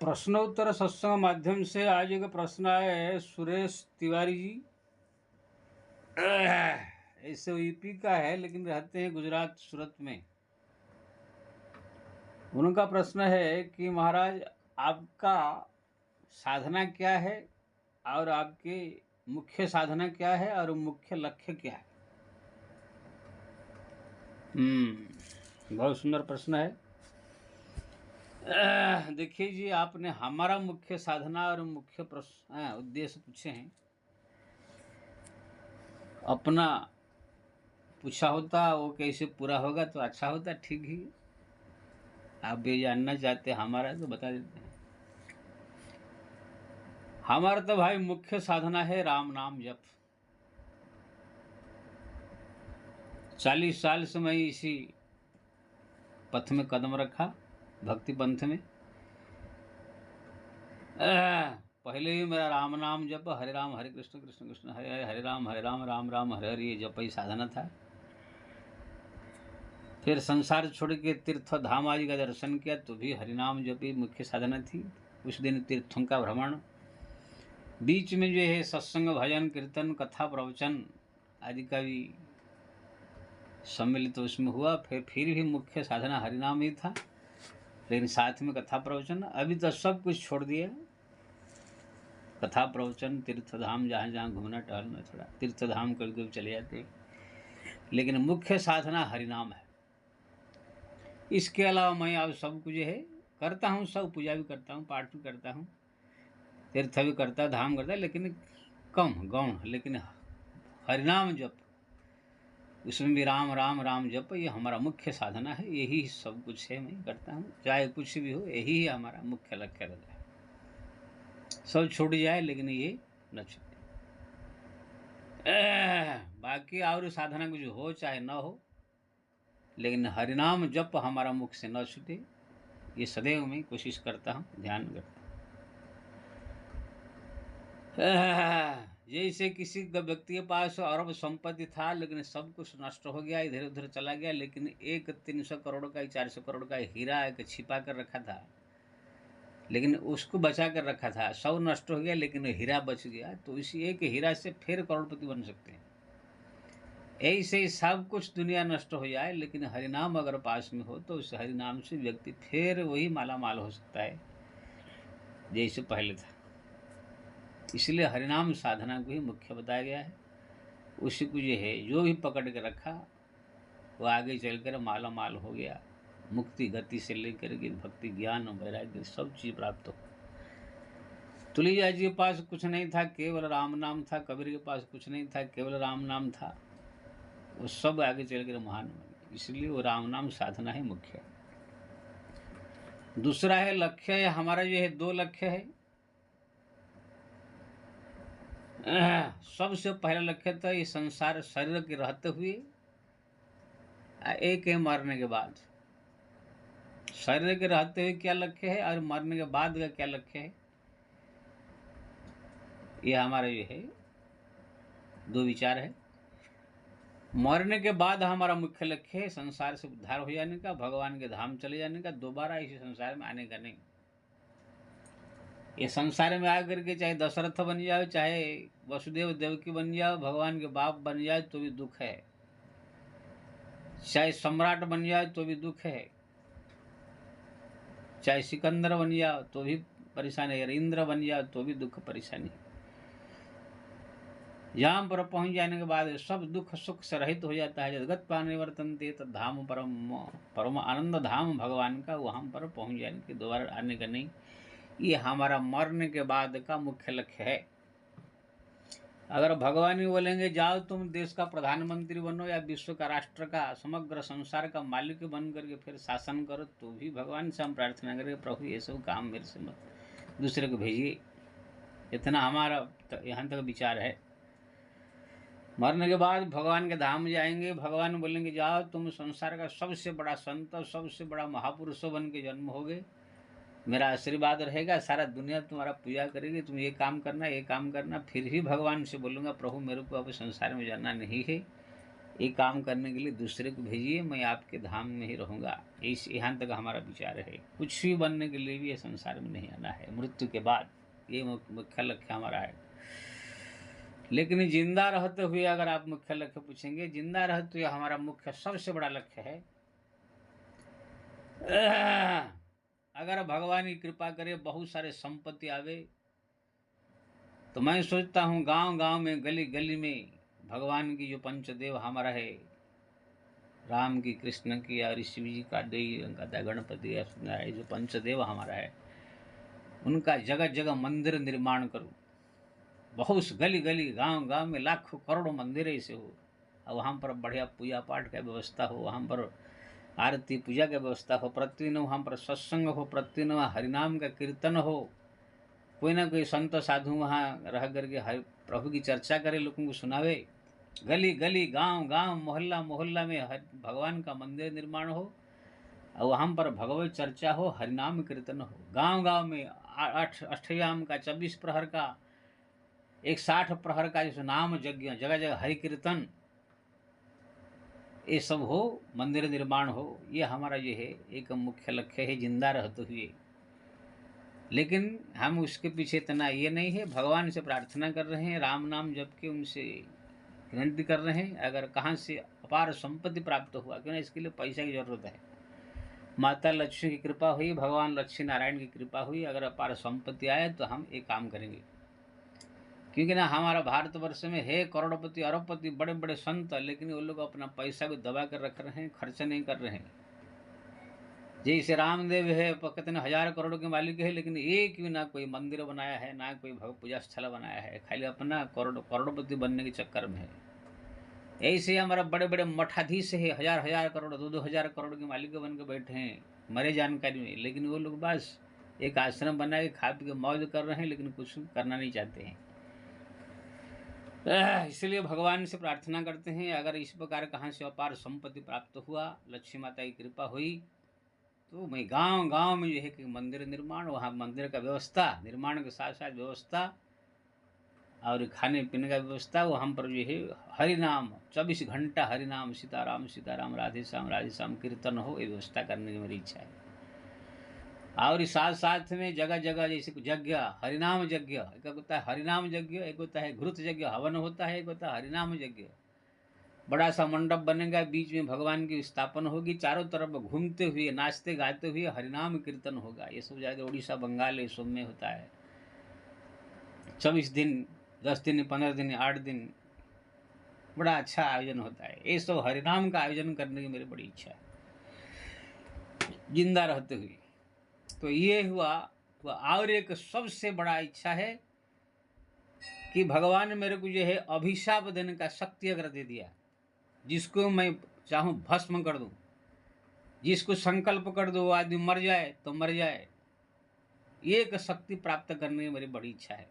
प्रश्नोत्तर सत्संग माध्यम से आज एक प्रश्न आया है सुरेश तिवारी जी। ऐसे यूपी का है लेकिन रहते हैं गुजरात सूरत में। उनका प्रश्न है कि महाराज आपका साधना क्या है और आपके मुख्य साधना क्या है और मुख्य लक्ष्य क्या है। बहुत सुंदर प्रश्न है। देखिए जी, आपने हमारा मुख्य साधना और मुख्य प्रश्न उद्देश्य पूछे हैं। अपना पूछा होता वो कैसे पूरा होगा तो अच्छा होता, ठीक ही। आप भी जानना चाहते हमारा तो बता देते हैं। हमारा तो भाई मुख्य साधना है राम नाम जप। 40 साल से मैं इसी पथ में कदम रखा, भक्ति पंथ में। पहले ही मेरा राम नाम जप, हरे राम हरे कृष्ण कृष्ण कृष्ण हरे हरे, हरे राम राम राम हरे हरे, ये जप ही साधना था। फिर संसार छोड़ के तीर्थ धाम आदि का दर्शन किया तो भी हरिनाम जप ही मुख्य साधना थी। उस दिन तीर्थों का भ्रमण, बीच में जो है सत्संग भजन कीर्तन कथा प्रवचन आदि का भी सम्मिलित तो उसमें हुआ। फिर भी मुख्य साधना हरिनाम ही था, लेकिन साथ में कथा प्रवचन। अभी तो सब कुछ छोड़ दिया, कथा प्रवचन तीर्थ धाम जहाँ जहाँ घूमना टहलना, थोड़ा तीर्थ धाम कभी चले जाते, लेकिन मुख्य साधना हरिनाम है। इसके अलावा मैं अब सब कुछ है करता हूँ, सब पूजा भी करता हूँ, पाठ भी करता हूँ, तीर्थ भी करता, धाम करता, लेकिन कम गौण। लेकिन हरिनाम जप, उसमें भी राम राम राम जप, ये हमारा मुख्य साधना है। यही सब कुछ है, मैं करता हूँ, चाहे कुछ भी हो, यही हमारा मुख्य लक्ष्य रहता है। सब छूट जाए लेकिन ये न छूटे। बाकी और साधना कुछ हो चाहे न हो, लेकिन हरिनाम जप हमारा मुख से न छूटे, ये सदैव मैं कोशिश करता हूँ, ध्यान करता हूँ। जैसे किसी व्यक्ति के पास अरब संपत्ति था, लेकिन सब कुछ नष्ट हो गया, इधर उधर चला गया, लेकिन एक 300 करोड़ का 400 करोड़ का हीरा एक छिपा कर रखा था, लेकिन उसको बचा कर रखा था। सब नष्ट हो गया लेकिन हीरा बच गया, तो इसी एक हीरा से फिर करोड़पति बन सकते हैं। ऐसे ही सब कुछ दुनिया नष्ट हो जाए, लेकिन हरिनाम अगर पास में हो तो उस हरिनाम से व्यक्ति फिर वही माला माल हो सकता है जैसे पहले था। इसलिए हरिनाम साधना को ही मुख्य बताया गया है। उसी को जो है जो भी पकड़ के रखा वो आगे चलकर माला माल हो गया, मुक्ति गति से लेकर के भक्ति ज्ञान और वैराग्य सब चीज प्राप्त हो। तुलसीदास जी के पास कुछ नहीं था, केवल राम नाम था। कबीर के पास कुछ नहीं था, केवल राम नाम था। वो सब आगे चल कर महान बने, इसलिए वो राम नाम साधना है मुख्य। दूसरा है लक्ष्य है हमारा, जो है 2 लक्ष्य है। सबसे पहला लक्ष्य था ये संसार शरीर के रहते हुए, एक है मरने के बाद। शरीर के रहते हुए क्या लक्ष्य है और मरने के बाद का क्या लक्ष्य है, ये हमारा जो है 2 विचार है। मरने के बाद हमारा मुख्य लक्ष्य है संसार से उद्धार हो जाने का, भगवान के धाम चले जाने का, दोबारा इसी संसार में आने का नहीं। ये संसार में आकर के चाहे दशरथ बन जाओ, चाहे वसुदेव देवकी बन जाओ, भगवान के बाप बन जाए तो भी दुख है, चाहे सम्राट बन जाए तो भी दुख है, चाहे सिकंदर बन जाओ तो भी परेशानी है, इंद्र बन जाओ तो भी दुख परेशानी। यहाँ पर पहुंच जाने के बाद सब दुख सुख से रहित हो जाता है। जगत पाने वर्तनते धाम परम परम आनंद धाम भगवान का, वहाँ पर पहुंच जाने के दोबारा आने का नहीं। ये हमारा मरने के बाद का मुख्य लक्ष्य है। अगर भगवान ही बोलेंगे जाओ तुम देश का प्रधानमंत्री बनो या विश्व का राष्ट्र का समग्र संसार का मालिक बन करके फिर शासन करो, तो भी भगवान से हम प्रार्थना करेंगे प्रभु ये सब काम मेरे से मत, दूसरे को भेजिए। इतना हमारा यहाँ तक विचार है। मरने के बाद भगवान के धाम जाएंगे, भगवान बोलेंगे जाओ तुम संसार का सबसे बड़ा संत सबसे बड़ा महापुरुष बन के जन्म होगे, मेरा आशीर्वाद रहेगा, सारा दुनिया तुम्हारा पूजा करेगी, तुम ये काम करना ये काम करना। फिर भी भगवान से बोलूँगा प्रभु मेरे को अब संसार में जाना नहीं है, ये काम करने के लिए दूसरे को भेजिए, मैं आपके धाम में ही रहूँगा। इस यहाँ तक हमारा विचार है। कुछ भी बनने के लिए भी ये संसार में नहीं आना है मृत्यु के बाद, ये मुख्य लक्ष्य हमारा है। लेकिन जिंदा रहते हुए अगर आप मुख्य लक्ष्य पूछेंगे, जिंदा रहते हुए हमारा मुख्य सबसे बड़ा लक्ष्य है, अगर भगवान की कृपा करे बहुत सारे संपत्ति आवे, तो मैं सोचता हूँ गांव गांव में गली गली में भगवान की जो पंचदेव हमारा है, राम की, कृष्ण की और शिव जी का, गणपति सत्यनारायण, जो पंचदेव हमारा है, उनका जगह जगह मंदिर निर्माण करूँ। बहुत गली गली गांव गांव में लाखों करोड़ों मंदिर ऐसे हो, और वहाँ पर बढ़िया पूजा पाठ का व्यवस्था हो, वहाँ पर आरती पूजा की व्यवस्था हो, प्रतिदिन वहाँ पर सत्संग हो, प्रतिदिन वहाँ हरिनाम का कीर्तन हो, कोई ना कोई संत साधु वहाँ रह करके हरि प्रभु की चर्चा करे, लोगों को सुनावे। गली गली गांव गांव मोहल्ला मोहल्ला में भगवान का मंदिर निर्माण हो, और वहाँ पर भगवत चर्चा हो, हरिनाम कीर्तन हो। गांव गांव में अष्टयाम का, 24 प्रहर का, 160 प्रहर का जो नाम यज्ञ, जगह जगह हरि कीर्तन, ये सब हो, मंदिर निर्माण हो। ये हमारा ये है एक मुख्य लक्ष्य है जिंदा रहते हुए। लेकिन हम उसके पीछे इतना ये नहीं है, भगवान से प्रार्थना कर रहे हैं, राम नाम जप के उनसे विनती कर रहे हैं। अगर कहाँ से अपार संपत्ति प्राप्त हुआ, क्यों ना, इसके लिए पैसा की जरूरत है। माता लक्ष्मी की कृपा हुई, भगवान लक्ष्मी नारायण की कृपा हुई, अगर अपार संपत्ति आए तो हम एक काम करेंगे। क्योंकि ना हमारा भारतवर्ष में है करोड़पति अरबपति बड़े बड़े संत, लेकिन वो लोग अपना पैसा भी दबा कर रख रहे हैं, खर्च नहीं कर रहे हैं। जैसे रामदेव है, कितने 1000 करोड़ के मालिक है, लेकिन एक भी ना कोई मंदिर बनाया है, ना कोई पूजा स्थल बनाया है, खाली अपना करोड़पति बनने के चक्कर में है। ऐसे हमारा बड़े बड़े मठाधीश है, 1000 करोड़ 2-2 करोड़ के मालिक बन के बैठे हैं मरे जानकारी में, लेकिन वो लोग बस एक आश्रम बना के खा पी के मौज कर रहे हैं, लेकिन कुछ करना नहीं चाहते हैं। इसलिए भगवान से प्रार्थना करते हैं, अगर इस प्रकार कहाँ से अपार संपत्ति प्राप्त हुआ, लक्ष्मी माता की कृपा हुई, तो मैं गांव गांव में जो है कि मंदिर निर्माण, वहाँ मंदिर का व्यवस्था, निर्माण के साथ साथ व्यवस्था और खाने पीने का व्यवस्था, वहाँ पर जो है हरिनाम 24 घंटा हरिनाम, सीताराम सीताराम राधे श्याम कीर्तन हो, ये व्यवस्था करने की मेरी इच्छा है। और साथ साथ में जगह जगह जैसे यज्ञ, हरिनाम यज्ञ, एक होता है हरिनाम यज्ञ, एक होता है घृत यज्ञ हवन होता है, एक होता है हरिनाम यज्ञ। बड़ा सा मंडप बनेगा, बीच में भगवान की स्थापना होगी, चारों तरफ घूमते हुए नाचते गाते हुए हरिनाम कीर्तन होगा। ये सब जाकर उड़ीसा बंगाल ये सब में होता है। 24 दिन, 10 दिन, 15 दिन, 8 दिन, बड़ा अच्छा आयोजन होता है। ये सब हरिनाम का आयोजन करने की मेरी बड़ी इच्छा है जिंदा रहते हुए। तो ये हुआ। और एक सबसे बड़ा इच्छा है कि भगवान मेरे को जो है अभिशाप देने का शक्ति अगर दे दिया, जिसको मैं चाहूँ भस्म कर दूँ, जिसको संकल्प कर दो आदमी मर जाए तो मर जाए, ये एक शक्ति प्राप्त करने की मेरी बड़ी इच्छा है।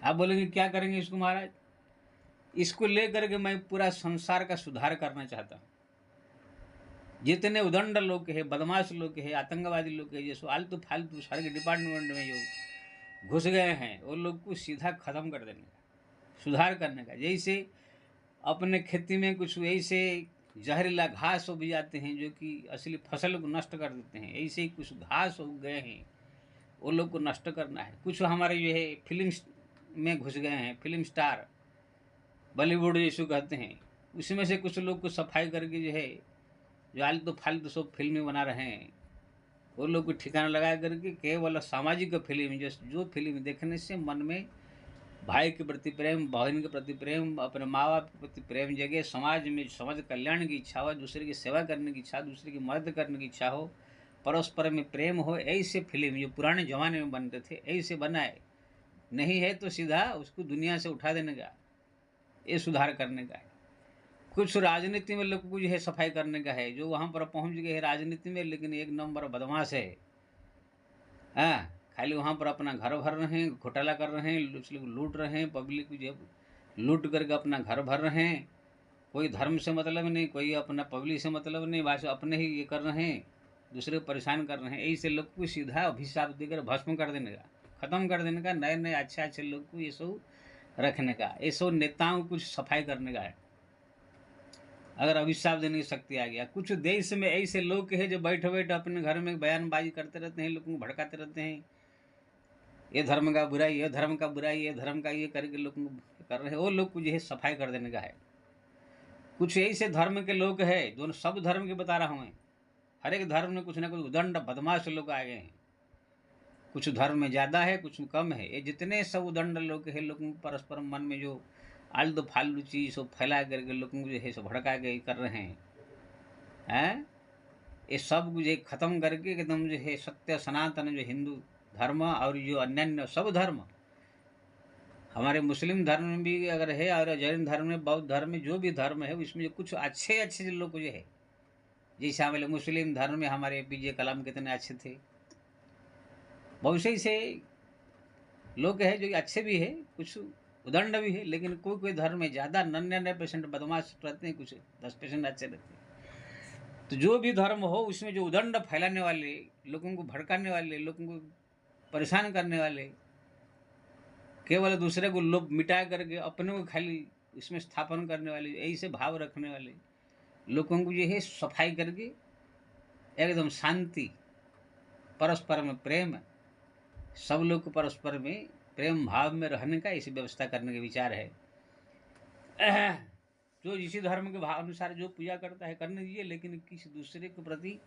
आप बोलेंगे क्या करेंगे इसको महाराज? इसको लेकर के मैं पूरा संसार का सुधार करना चाहता हूँ। जितने उदंड लोग है, बदमाश लोग है, आतंकवादी लोग है, जैसे आलतू फालतू सारे डिपार्टमेंट में जो घुस गए हैं, वो लोग को सीधा खत्म कर देने का, सुधार करने का। जैसे अपने खेती में कुछ ऐसे जहरीला घास उग जाते हैं जो कि असली फसल को नष्ट कर देते हैं, ऐसे ही कुछ घास उग गए हैं, वो लोग को नष्ट करना है। कुछ हमारे जो है फिल्म में घुस गए हैं, फिल्म स्टार, बॉलीवुड जैसे कहते हैं, उसमें से कुछ लोग को सफाई करके जो है जो आलतू फालतू सब फिल्में बना रहे हैं, वो लोग को ठिकाना लगा करके केवल सामाजिक फिल्म, जो फिल्म देखने से मन में भाई के प्रति प्रेम, बहन के प्रति प्रेम, अपने माँ बाप के प्रति प्रेम जगे, समाज में समाज कल्याण की इच्छा हो, दूसरे की सेवा करने की इच्छा, दूसरे की मदद करने की इच्छा हो, परस्पर में प्रेम हो, ऐसे फिल्म जो पुराने ज़माने में बनते थे ऐसे बनाए। नहीं है तो सीधा उसको दुनिया से उठा देने का, ये सुधार करने का है। कुछ राजनीति में लोगों को जो है सफाई करने का है, जो वहाँ पर पहुँच गए हैं राजनीति में, लेकिन एक नंबर बदमाश है। हाँ, खाली वहाँ पर अपना घर भर रहे हैं, घोटाला कर रहे हैं, लूट रहे हैं, पब्लिक को जो लूट करके अपना घर भर रहे हैं। कोई धर्म से मतलब नहीं, कोई अपना पब्लिक से मतलब नहीं, बस अपने ही ये कर रहे हैं, दूसरे को परेशान कर रहे हैं। ऐसे लोग को सीधा अभिशाप देकर भस्म कर देने का, ख़त्म कर देने का। नए नए अच्छे लोग को ये सब रखने का, ये सब नेताओं को कुछ सफाई करने का है। अगर अभिशाप देने की शक्ति आ गया। कुछ देश में ऐसे लोग हैं जो बैठे बैठे अपने घर में बयानबाजी करते रहते हैं, लोगों को भड़काते रहते हैं, ये धर्म का बुराई, ये धर्म का बुराई, ये धर्म का ये करके लोगों को कर रहे हैं। वो लोग को जो है सफाई कर देने का है। कुछ ऐसे धर्म के लोग हैं, जो सब धर्म के बता रहा हूँ मैं, हर एक धर्म में कुछ ना कुछ उदंड बदमाश लोग आ गए हैं। कुछ धर्म में ज़्यादा है, कुछ में कम है। ये जितने सब उदंड लोग हैं, लोगों को परस्पर मन में जो आलतू फालतू चीज़ सब फैला करके लोगों को जो है सब भड़का के कर रहे हैं। ये सब कुछ एक ख़त्म करके एकदम जो है सत्य सनातन जो हिंदू धर्म और जो अन्य सब धर्म, हमारे मुस्लिम धर्म में भी अगर है, और जैन धर्म में, बौद्ध धर्म में, जो भी धर्म है उसमें जो कुछ अच्छे अच्छे लोग जो है, जैसे हमारे मुस्लिम धर्म में हमारे APJ कलाम कितने अच्छे थे, बहुत से लोग हैं जो अच्छे भी है, कुछ उदंड भी है, लेकिन कोई कोई धर्म में ज़्यादा 99% बदमाश रहते हैं, कुछ 10% अच्छे रहते हैं। तो जो भी धर्म हो उसमें जो उदंड फैलाने वाले, लोगों को भड़काने वाले, लोगों को परेशान करने वाले, केवल दूसरे को लोभ मिटा करके अपने को खाली इसमें स्थापन करने वाले, ऐसे भाव रखने वाले लोगों को जो है सफाई करके एकदम शांति, परस्पर में प्रेम, सब लोग को परस्पर में प्रेम भाव में रहने का ऐसी व्यवस्था करने का विचार है। जो इसी धर्म के भाव अनुसार जो पूजा करता है करने दीजिए, लेकिन किसी दूसरे के प्रति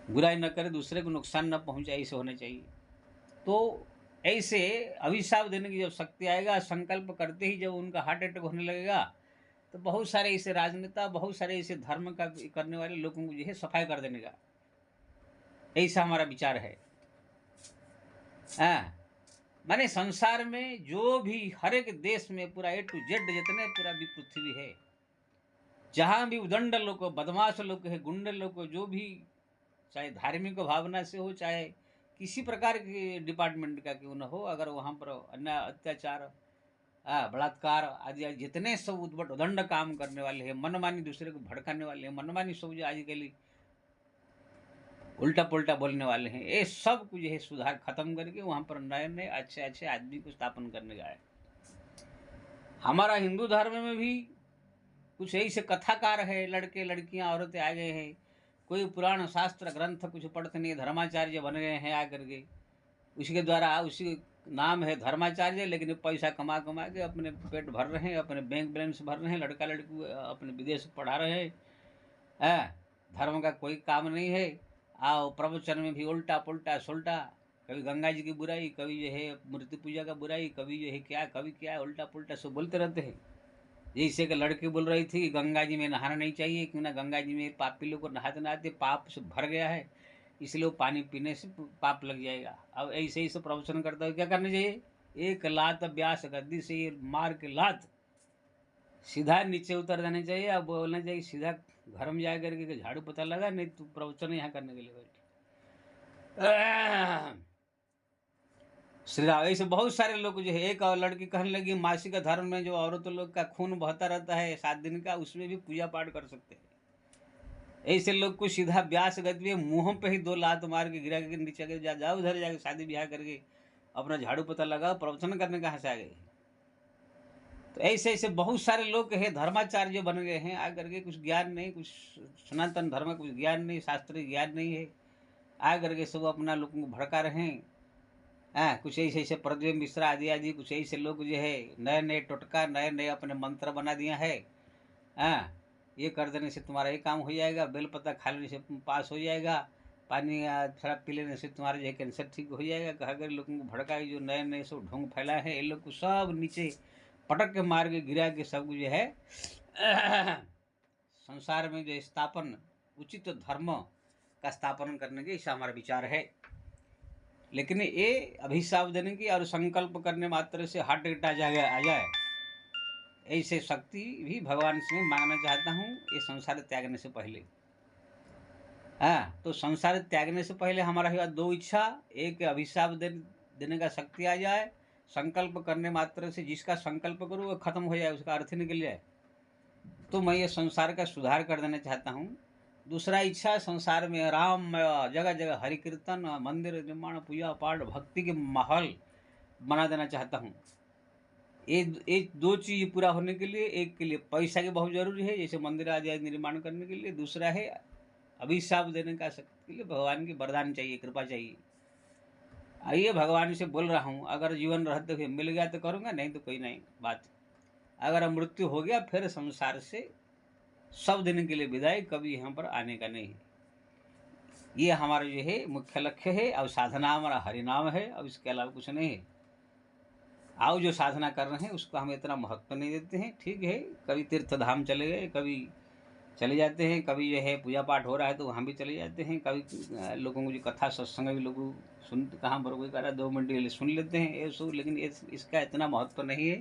बुराई न करे, दूसरे को नुकसान न पहुंचाए, ऐसे होना चाहिए। तो ऐसे अभिशाप देने की जब शक्ति आएगा, संकल्प करते ही जब उनका हार्ट अटैक होने लगेगा, तो बहुत सारे ऐसे राजनेता, बहुत सारे ऐसे धर्म का करने वाले लोगों को जो है सफाई कर देने का, ऐसा हमारा विचार है। माने संसार में जो भी हर एक देश में पूरा A to Z जितने पूरा भी पृथ्वी है, जहाँ भी उदंड लोग, बदमाश लोग है, गुंडे लोग, जो भी चाहे धार्मिक भावना से हो, चाहे किसी प्रकार के डिपार्टमेंट का क्यों न हो, अगर वहाँ पर अन्य अत्याचार, बलात्कार आदि जितने सब उदंड काम करने वाले हैं, मनमानी दूसरे को भड़काने वाले हैं, मनमानी सब जो आजकल उल्टा पुल्टा बोलने वाले हैं, ये सब कुछ है सुधार खत्म करके वहाँ पर नए नए अच्छे अच्छे आदमी को स्थापन करने का है। हमारा हिंदू धर्म में भी कुछ ऐसे कथाकार है, लड़के लड़कियां औरतें आ गए हैं, कोई पुराण शास्त्र ग्रंथ कुछ पढ़ते नहीं, धर्माचार्य बन गए हैं आकर के, उसके द्वारा उसी नाम है धर्माचार्य, लेकिन पैसा कमा कमा के अपने पेट भर रहे हैं, अपने बैंक बैलेंस भर रहे हैं, लड़का लड़की अपने विदेश पढ़ा रहे हैं। धर्म का कोई काम नहीं है। आओ प्रवचन में भी उल्टा पुल्टा सुल्टा, कभी गंगा जी की बुराई, कभी जो है मूर्ति पूजा का बुराई, कभी जो है क्या, कभी क्या, उल्टा पुल्टा सब बोलते रहते हैं। जैसे कि लड़की बोल रही थी कि गंगा जी में नहाना नहीं चाहिए, क्यों ना गंगा जी में पापी लोग को नहाते नहाते पाप से भर गया है, इसलिए वो पानी पीने से पाप लग जाएगा। अब ऐसे ही सब प्रवचन करता है, क्या करना चाहिए? एक लात व्यास गद्दी से ये मार के लात सीधा नीचे उतर जाना चाहिए। अब बोलना चाहिए सीधा घर में जा करके झाड़ू पता लगा, नहीं तो प्रवचन यहाँ करने के लिए बैठे। श्री राम। ऐसे बहुत सारे लोग जो है, एक और लड़की कहने लगी मासिक धर्म में जो औरतों लोग का खून बहता रहता है 7 दिन का, उसमें भी पूजा पाठ कर सकते हैं। ऐसे लोग को सीधा ब्यास गति में मुंह पे ही 2 लात मार के गिरा के नीचे के जाओ, उधर जाके शादी ब्याह करके अपना झाड़ू पता लगाओ, प्रवचन करने कहाँ से आ गए? तो ऐसे ऐसे बहुत सारे लोग हैं, धर्माचार्य बन गए हैं आकर के, कुछ ज्ञान नहीं, कुछ सनातन धर्म का कुछ ज्ञान नहीं, शास्त्रीय ज्ञान नहीं है, आकर के सब अपना लोगों को भड़का रहे हैं। कुछ ऐसे ऐसे प्रद्युम्न मिश्रा आदि आदि कुछ ऐसे लोग जो है नए नए टोटका, नए नए अपने मंत्र बना दिया है। ये कर देने से तुम्हारा ये काम हो जाएगा, बेलपत्ता खा लेने से पास हो जाएगा, पानी थोड़ा पी लेने से तुम्हारा जो है कैंसर ठीक हो जाएगा। कहा कर लोगों को भड़का, जो नए नए सब ढोंग फैलाए हैं, ये लोग को सब नीचे पटक के मार के गिरा के सब जो है संसार में जो स्थापन, उचित धर्म का स्थापन करने के, ऐसा हमारा विचार है। लेकिन ये अभिशाप देने की और संकल्प करने मात्र से हार्ट अटैक आ जाए, ऐसे शक्ति भी भगवान से मांगना चाहता हूँ ये संसार त्यागने से पहले। तो संसार त्यागने से पहले हमारा हुआ 2 इच्छा, एक अभिशाप देने का शक्ति आ जाए, संकल्प करने मात्र से जिसका संकल्प करूँ वो खत्म हो जाए, उसका अर्थ निकल जाए, तो मैं ये संसार का सुधार कर देना चाहता हूँ। दूसरा इच्छा, संसार में राम जगह जगह हरि कीर्तन, मंदिर निर्माण, पूजा पाठ, भक्ति के माहौल बना देना चाहता हूँ। ये दो चीज़ पूरा होने के लिए, एक के लिए पैसा की बहुत ज़रूरी है, जैसे मंदिर आदि निर्माण करने के लिए। दूसरा है अभिशाप देने का शक्ति के लिए भगवान की वरदान चाहिए, कृपा चाहिए। आइए भगवान से बोल रहा हूँ, अगर जीवन रहते हुए मिल गया तो करूँगा, नहीं तो कोई नहीं बात। अगर मृत्यु हो गया फिर संसार से सब दिन के लिए विदाई, कभी यहाँ पर आने का नहीं। ये हमारा जो है मुख्य लक्ष्य है। अब साधना हमारा हरिनाम है, अब इसके अलावा कुछ नहीं है। आओ जो साधना कर रहे हैं उसको हम इतना महत्व नहीं देते हैं, ठीक है। कभी तीर्थ धाम चले गए, कभी चले जाते हैं, कभी जो है पूजा पाठ हो रहा है तो वहाँ भी चले जाते हैं, कभी लोगों को जो कथा सत्संग भी लोग सुन, कहाँ पर कोई कर रहा है 2 मिनट के लिए सुन लेते हैं ये सब, लेकिन इसका इतना महत्व नहीं है।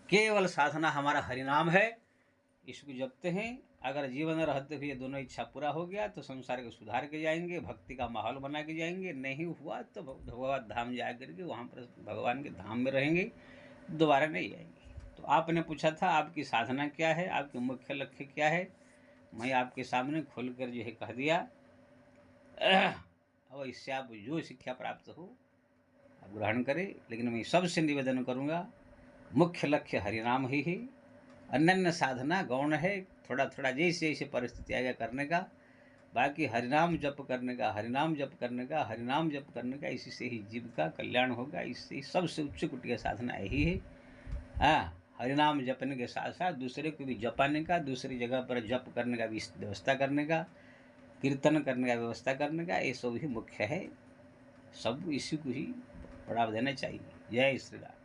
केवल साधना हमारा हरिनाम है, इसको जपते हैं। अगर जीवन रहते हुए दोनों इच्छा पूरा हो गया तो संसार को सुधार के जाएंगे, भक्ति का माहौल बना के जाएंगे। नहीं हुआ तो भगवत धाम जा करके वहाँ पर भगवान के धाम में रहेंगे, दोबारा नहीं आएंगे। तो आपने पूछा था आपकी साधना क्या है, आपके मुख्य लक्ष्य क्या है, मैं आपके सामने खोलकर जो है कह दिया। अब इससे आप जो शिक्षा प्राप्त हो आप ग्रहण करें, लेकिन मैं सबसे निवेदन करूँगा मुख्य लक्ष्य हरिनाम ही है। अन्य साधना गौण है, थोड़ा थोड़ा जैसे जैसे परिस्थिति आएगा करने का। बाकी हरिनाम जप करने का, हरिनाम जप करने का, हरिनाम जप करने का, इसी से ही जीव का कल्याण होगा। इससे सबसे उच्च कोटि का साधना यही है। हाँ, हरिनाम जपने के साथ साथ दूसरे को भी जपाने का, दूसरी जगह पर जप करने का भी व्यवस्था करने का, कीर्तन करने का व्यवस्था करने का, ये सब ही मुख्य है। सब इसी को ही बढ़ावा देना चाहिए। जय श्री राम।